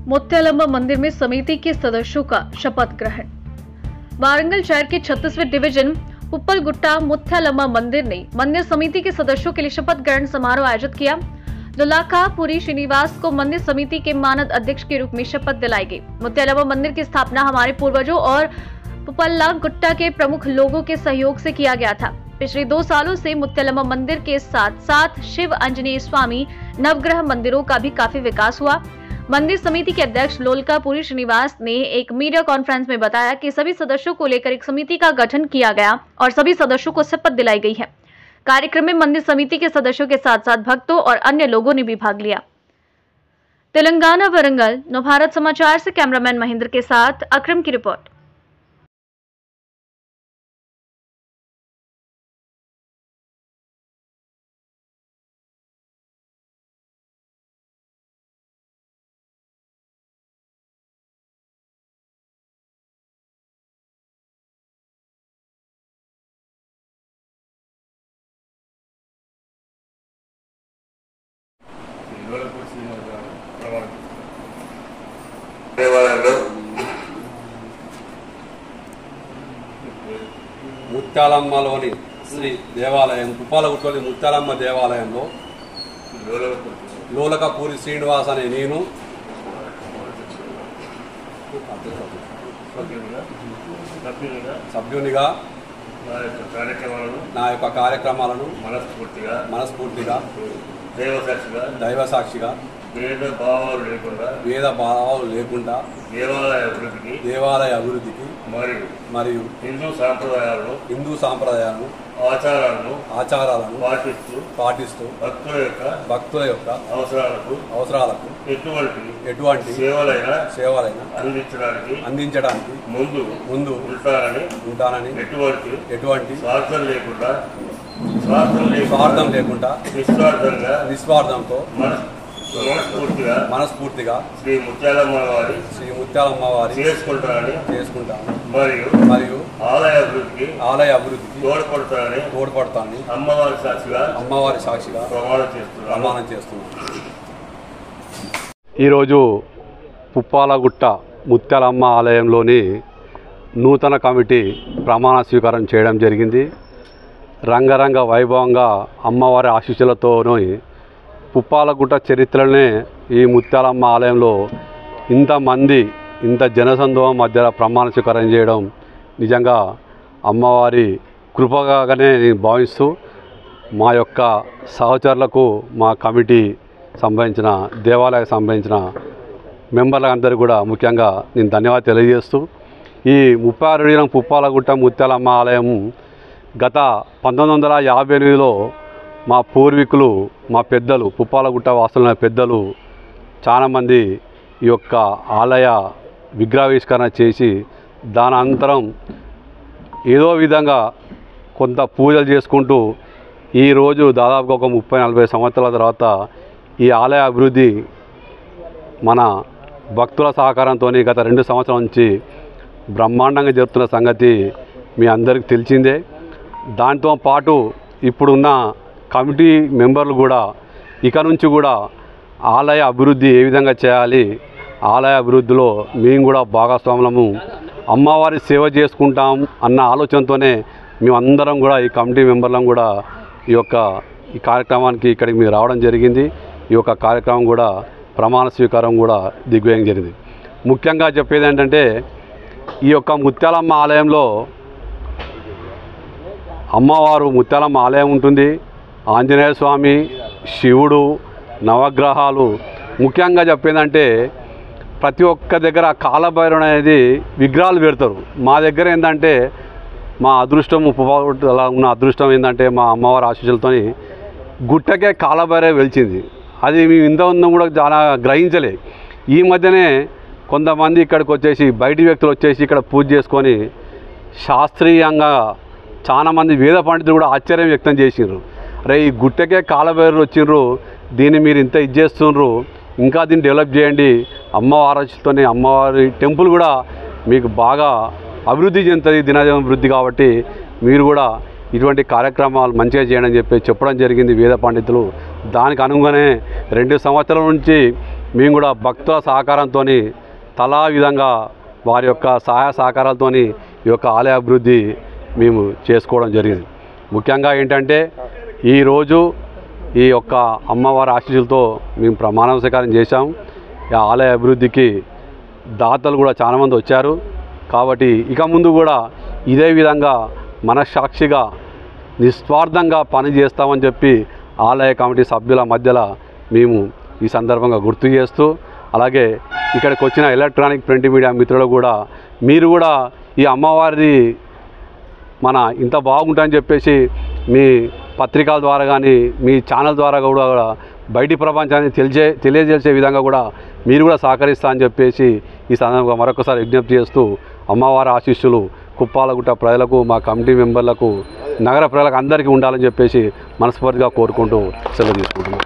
मुत्यालम्मा मंदिर में समिति के सदस्यों का शपथ ग्रहण। वारंगल शहर के 36वें डिवीजन पुप्पलगुट्टा मुत्यालम्मा मंदिर ने मंदिर समिति के सदस्यों के लिए शपथ ग्रहण समारोह आयोजित किया। दुल्लाकापुरी श्रीनिवास को मंदिर समिति के मानद अध्यक्ष के रूप में शपथ दिलाई गई। मुत्यालम्मा मंदिर की स्थापना हमारे पूर्वजों और पुप्पलगुट्टा के प्रमुख लोगों के सहयोग से किया गया था। पिछले 2 सालों से मुत्यालम्मा मंदिर के साथ साथ शिव आंजनेय स्वामी नवग्रह मंदिरों का भी काफी विकास हुआ। मंदिर समिति के अध्यक्ष लोलकापुरी श्रीनिवास ने एक मीडिया कॉन्फ्रेंस में बताया कि सभी सदस्यों को लेकर एक समिति का गठन किया गया और सभी सदस्यों को शपथ दिलाई गई है। कार्यक्रम में मंदिर समिति के सदस्यों के साथ साथ भक्तों और अन्य लोगों ने भी भाग लिया। तेलंगाना वारंगल नवभारत समाचार से कैमरामैन महेंद्र के साथ अक्रम की रिपोर्ट। ముత్యాలమ్మలోని శ్రీ దేవాలయం పుప్పాలగుట్టలోని ముత్యాలమ్మ దేవాలయంలో లోలకపూరి శ్రీనివాస్ అనే నేను సభ్యునిగా నా యొక్క కార్యక్రమాలను మనస్ఫూర్తిగా దైవసాక్షిగా వేద భావాలు లేకుండా దేవాలయ అభివృద్ధికి మరియు హిందూ సాంప్రదాయాలను ఆచారాలను పాటిస్తూ భక్తుల యొక్క అవసరాలకు ఎటువంటి సేవలైనా అందించడానికి ముందు ఉంటానని ఎటువంటి స్వార్థం లేకుండా నిస్వార్థంతో మనస్ఫూర్తిగా శ్రీ ముత్యాలమ్మ వారి చేసుకుంటాను మరియు ఆలయ అభివృద్ధికి తోడ్పడతానని అమ్మవారి సాక్షిగా ప్రమాణం చేస్తున్నాను. ఈరోజు పుప్పాలగుట్ట ముత్యాలమ్మ ఆలయంలోని నూతన కమిటీ ప్రమాణ స్వీకారం చేయడం జరిగింది. రంగరంగ వైభవంగా అమ్మవారి ఆశీస్సులతోని పుప్పాలగుట్ట చరిత్రనే ఈ ముత్యాలమ్మ ఆలయంలో ఇంత జనసందోహం మధ్య ప్రమాణ స్వీకారం చేయడం నిజంగా అమ్మవారి కృపగానే నేను భావిస్తూ మా యొక్క సహచరులకు మా కమిటీ సంబంధించిన దేవాలయానికి సంబంధించిన మెంబర్లందరూ కూడా ముఖ్యంగా నేను ధన్యవాదాలు తెలియజేస్తూ ఈ 36 పుప్పాలగుట్ట ముత్యాలమ్మ ఆలయం గత 1958లో మా పూర్వీకులు మా పెద్దలు పుప్పాలగుట్ట వాసులైన పెద్దలు చాలామంది ఈ యొక్క ఆలయ విగ్రహావిష్కరణ చేసి దాని అనంతరం ఏదో విధంగా కొంత పూజలు చేసుకుంటూ ఈరోజు దాదాపుగా ఒక 30-40 సంవత్సరాల తర్వాత ఈ ఆలయ అభివృద్ధి మన భక్తుల సహకారంతో గత 2 సంవత్సరాల నుంచి బ్రహ్మాండంగా జరుగుతున్న సంగతి మీ అందరికీ తెలిసిందే. దాంతో పాటు ఇప్పుడున్న కమిటీ మెంబర్లు కూడా ఇక నుంచి కూడా ఆలయ అభివృద్ధి ఏ విధంగా చేయాలి, ఆలయ అభివృద్ధిలో మేము కూడా భాగస్వాములము, అమ్మవారి సేవ చేసుకుంటాం అన్న ఆలోచనతోనే మేమందరం కూడా ఈ కమిటీ మెంబర్లం కూడా ఈ కార్యక్రమానికి ఇక్కడికి మీరు రావడం జరిగింది. ఈ యొక్క కార్యక్రమం కూడా ప్రమాణ స్వీకారం కూడా దిగ్విజయం జరిగింది. ముఖ్యంగా చెప్పేది ఏంటంటే ఈ యొక్క ముత్యాలమ్మ ఆలయంలో అమ్మవారు ముత్యాలమ్మ ఆలయం ఉంటుంది. ఆంజనేయ స్వామి, శివుడు, నవగ్రహాలు. ముఖ్యంగా చెప్పేదంటే ప్రతి ఒక్క దగ్గర కాలభైరవుడు అనేది విగ్రహాలు పెడతారు. మా దగ్గర ఏంటంటే మా అదృష్టం అలా ఉన్న అదృష్టం ఏంటంటే మా అమ్మవారి ఆశీస్సులతో గుట్టకే కాలభైరవి వెలిచింది. అది మేము ఇంత కూడా చాలా గ్రహించలే. ఈ మధ్యనే కొంతమంది ఇక్కడికి వచ్చేసి బయటి వ్యక్తులు వచ్చేసి ఇక్కడ పూజ చేసుకొని శాస్త్రీయంగా చాలామంది వేద పండితులు కూడా ఆశ్చర్యం వ్యక్తం చేసినారు. అరే ఈ గుట్టకే కాలభైరవులు వచ్చిండ్రు, దీన్ని మీరు ఇంత చేస్తున్నారు, ఇంకా దీన్ని డెవలప్ చేయండి, అమ్మవారితో అమ్మవారి టెంపుల్ కూడా మీకు బాగా అభివృద్ధి చెందుతుంది దినదినాభివృద్ధి కాబట్టి మీరు కూడా ఇటువంటి కార్యక్రమాలు మంచిగా చేయండి అని చెప్పి చెప్పడం జరిగింది వేద పండితులు. దానికి అనుగుణంగానే 2 సంవత్సరాల నుంచి మేము కూడా భక్తుల సహకారంతో తలా విధంగా వారి యొక్క సహాయ సహకారాలతో ఈ యొక్క ఆలయ అభివృద్ధి మేము చేసుకోవడం జరిగింది. ముఖ్యంగా ఏంటంటే ఈరోజు ఈ యొక్క అమ్మవారి ఆశీస్సులతో మేము ప్రమాణ స్వీకారం చేశాం. ఈ ఆలయ అభివృద్ధికి దాతలు కూడా చాలామంది వచ్చారు. కాబట్టి ఇక ముందు కూడా ఇదే విధంగా మనస్సాక్షిగా నిస్వార్థంగా పని చేస్తామని చెప్పి ఆలయ కమిటీ సభ్యుల మధ్యలో మేము ఈ సందర్భంగా గుర్తు చేస్తూ, అలాగే ఇక్కడికి వచ్చిన ఎలక్ట్రానిక్ ప్రింట్ మీడియా మిత్రులు కూడా మీరు కూడా ఈ అమ్మవారి మన ఇంత బాగుంటుందని చెప్పేసి మీ పత్రికల ద్వారా కానీ మీ ఛానల్ ద్వారా కూడా బయటి ప్రపంచాన్ని తెలియజేసే విధంగా కూడా మీరు కూడా సహకరిస్తా అని చెప్పేసి ఈ సందర్భంగా మరొకసారి విజ్ఞప్తి చేస్తూ అమ్మవారి ఆశీస్సులు కుప్పాలగుట్ట ప్రజలకు, మా కమిటీ మెంబర్లకు, నగర ప్రజలకు అందరికీ ఉండాలని చెప్పేసి మనస్ఫూర్తిగా కోరుకుంటూ సెలవు తీసుకుంటున్నాం.